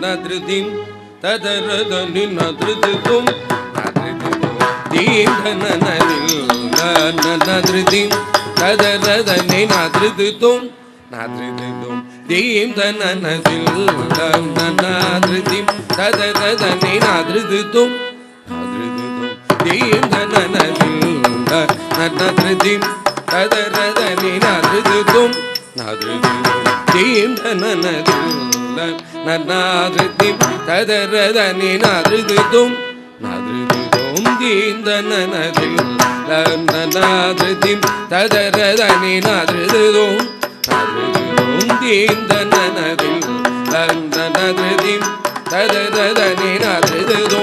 nadridim tadaradani nadridum dim nadridim tadaradani nadridum dim nadridim tadaradani nadridum dim nadridim tadaradani nadridum dim nadridim tadaradani nadridum dim nadridim tadaradani nadridum dim nadridim tadaradani nadridum nadridim tadaradani nadridum dim nadridim tadaradani nadridum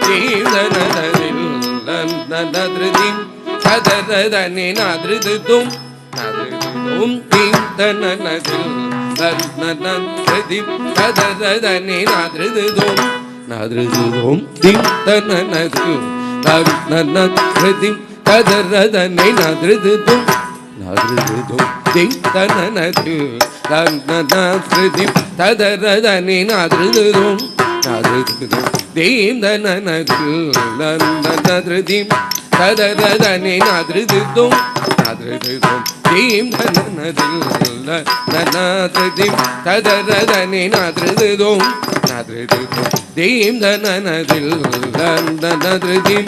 dim nadridim tadaradani nadridum dim nadridim tadaradani nadridum dim nadridim tadaradani nadridum dim nadridim tadaradani nadridum dim nadridim tadaradani nadridum dim nadridim tadaradani nadridum dim nadridim tadaradani nadridum nadridim tadaradani nadridum dim nadridim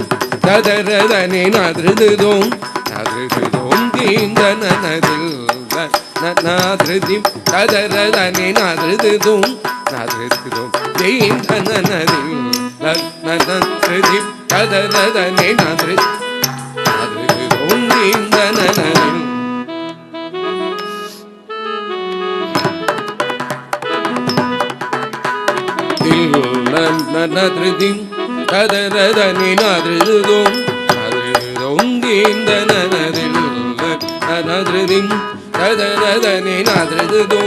tadaradani nadridum dim nadridim tadaradani nadridum dim nadridim tadaradani nadridum dim nadridim tadaradani nadridum dim nadridim tadaradani nadridum dim nadridim tadaradani nadridum dim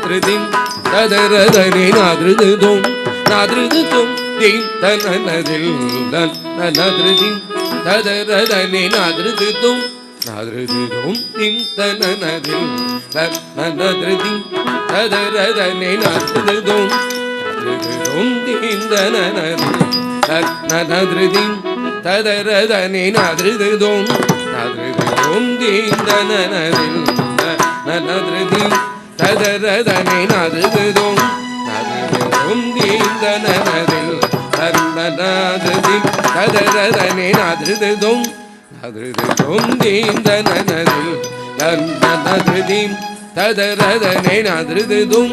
nadridim tadaradani nadridum dim nadridim tadaradani nadridum dim nadridim tadaradani nadridum dim nadridim nadridum dim nadridim tadaradani nadridum dim nadridim tadaradani nadridum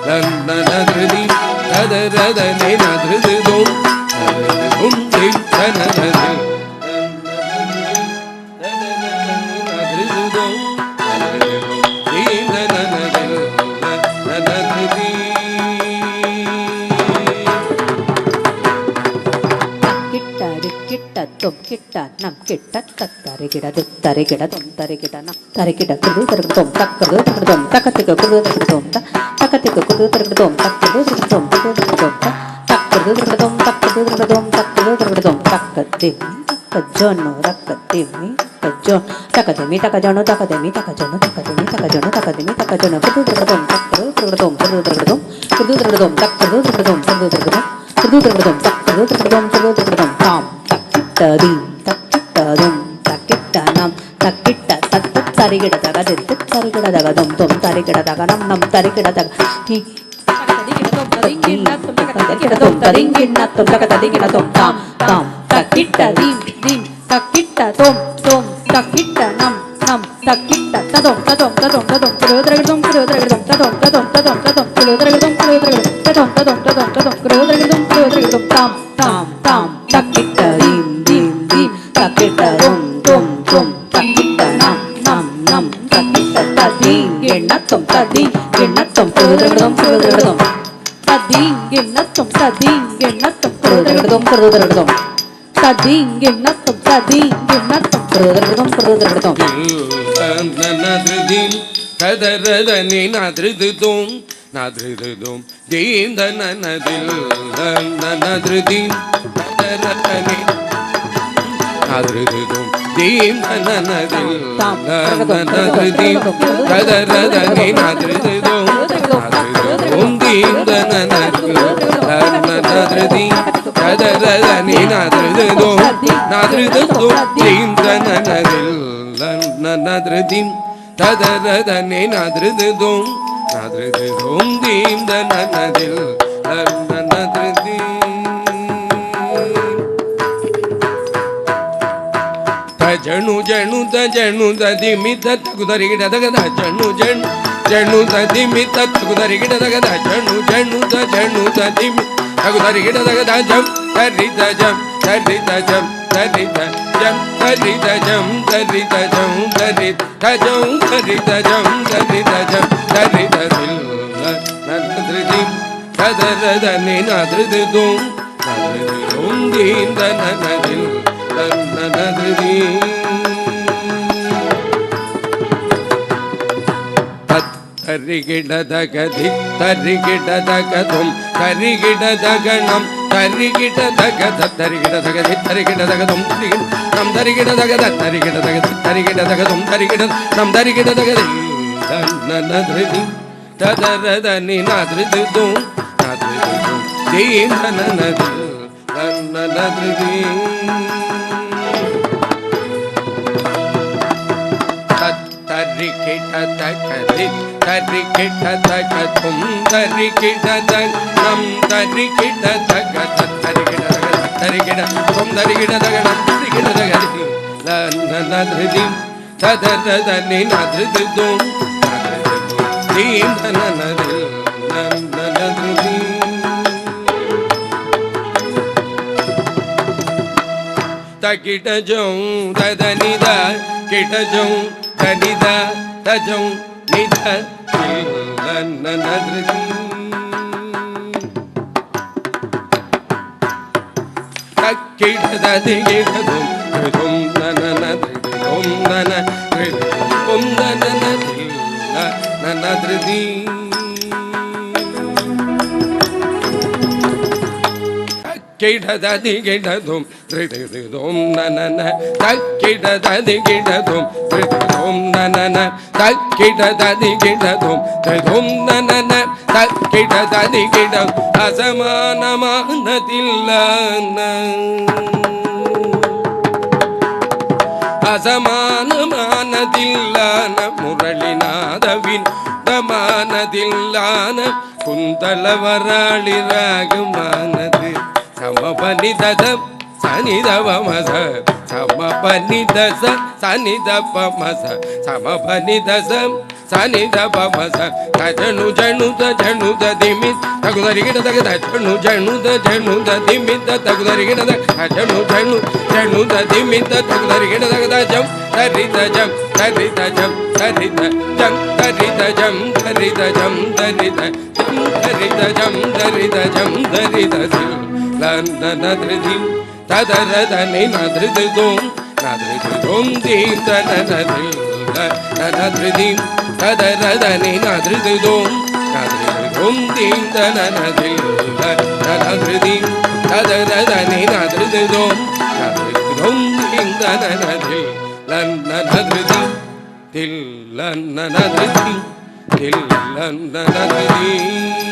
dim nadridim tadaradani nadridum dim கிட்ட நம் கிட்ட தத்தரிகிட தரிகிட தொம் தரிகிட நம் தரிகிட குரு தரிகிடோம் தக்கது தரிகிடோம் தக்கத்துக்கு குரு தரிகிடோம் தக்கத்துக்கு குரு தரிகிடோம் தக்கது தரிகிடோம் குரு தரிகிடோம் தக்கது தரிகிடோம் தக்கது தரிகிடோம் தக்கது தரிகிடோம் தக்கதி தக்கஜோனோ ரக்கதிமி தக்கஜோன் தக்கதிமி தக்கஜோனோ தக்கதிமி தக்கஜோனோ தக்கதிமி தக்கஜோனோ தக்கதிமி தக்கஜோனோ குரு தரிகிடோம் தக்கது தரிகிடோம் குரு தரிகிடோம் குரு தரிகிடோம் தக்கது தரிகிடோம் குரு தரிகிடோம் குரு தரிகிடோம் தக்கது தரிகிடோம் குரு தரிகிடோம் தாம் தக்கிட்டதும் தக்கிட்டதும் தக்கிட்டனம் தக்கிட்ட தத்து தரிகிட தகதித்து தரிகிட தகதம் தொம் தரிகிட தகனம் நம் தரிகிட தக தரிங்கிண்ணத்தும் தகதிகிடத்தும் தாம் தாம் தக்கிட்ட தீம் தீம் தக்கிட்ட தோம் தோம் தக்கிட்ட நம் நம் தக்கிட்ட ததோம் ததோம் ததோம் ததோம் குருதரகிதம் குருதரகிதம் ததோம் ததோம் ததோம் ததோம் குருதரகிதம் குருதரகிதம் ததோம் ததோம் ததோம் ததோம் குருதரகிதம் குருதரகிதம் தாம் தாம் தாம் தக்கிட்ட தீம் தீம் தீம் தக்கிட்ட தோம் தோம் தோம் தக்கிட்ட நம் நம் நம் தக்கிட்ட ததி எண்ணத்தும் ததி எண்ணத்தும் குருதரகதம் குருதரகதம் ததி எண்ணத்தும் ததி எண்ணத்தும் குருதரகதம் குருதரகதம் ததி எண்ணத்தும் ததி எண்ணத்தும் குருதரகதம் குருதரகதம் நனதில் ததரதனி நதிதுதும் நதிதுதும் தீந்த நனதில் நனதில் ததரதனி நதிதுதும் தீந்த நனதில் நனதில் ததரதனி நதிதுதும் நதிதுதும் தீந்த நனதில் நனதில் ததரதனி நதிதுதும் நதிதுதும் தீந்த நனதில் நனதில் ததரதனி நதிதுதும் நதிதுதும் தீந்த நனதில் நனதில் ஜணு ஜணு ஜணு திமி தகுதரிகிட தகத ஜணு ஜணு ஜணு திமி தகுதரிகிட தகத ஜணு ஜணு ஜணு திமி தகுதரிகிட தகத ஜம் தரித ஜம் தரித ஜம் தரித ஜம் தரித ஜம் தரித ஜம் தரித ஜம் தரித ஜம் தரித ஜம் தரித தில் நத்ரிதி ததரதனி நத்ரிதும் நத்ரிதும் தீந்த நனதில் நனதில் தரிகிடதகதி தரிகிடதகதும் தரிகிடதகணம் தரிகிடதகத தரிகிடதகதி தரிகிடதகதும் நம் தரிகிடதகத தரிகிடதகதி தரிகிடதகதும் தரிகிட நம் தரிகிடதகதி நனதில் ததரதனி நத்ரிதும் நத்ரிதும் தீந்த நனதில் நனதில் தரிகிடதகதி தரிகிடதகதும் தரிகிடதகம் தரிகிடதகத தரிகிடதகத தரிகிடதும் தரிகிடதகணம் தரிகிடதகதி நனதில் ததரதனி நத்ரிதும் நத்ரிதும் தீந்த நனதில் நனதில் தகிடஜம் ததனித கிடஜம் தனித தஜம் நித நனதில் தக்கிடதகிடதும் த்ரிதும் நனதில் நனதில் நனதில் கிடததிகிடதும் த்ரிதும் நனன தக்கிடததிகிடதும் த்ரிதும் நனன தக்கிடததிகிடதும் த்ரிதும் நனன தக்கிடததிகிடம் அசமானமானதில்லான அசமானமானதில்லான முரளிநாதவின் தமானதில்லான குந்தலவராளி ராகமானது சமபனிதம் சனிதவமச சமபனிதச சனிதபமச சமபனிதசம் சனிதபமச தஜனு ஜனுத ஜனுத திமித் தகுதரிகிட தகத ஜனு ஜனுத ஜனுத திமித் தகுதரிகிட ஜனு ஜனு ஜனுத திமித் தகுதரிகிட தகத ஜம் தரித ஜம் தரித ஜம் தரித ஜம் தரித ஜம் தரித ஜம் தரித ஜம் தரித ஜம் தரித ஜம் தரித ஜம் நனதில் ததரதனி நதிதும் நதிதும் தீந்த நனதில் நனதில் ததரதனி நதிதும் நதிதும் தீந்த நனதில் நனதில் ததரதனி நதிதும் நதிதும் தீந்த நனதில் நனதில் தில் நனதில் தில் நனதில்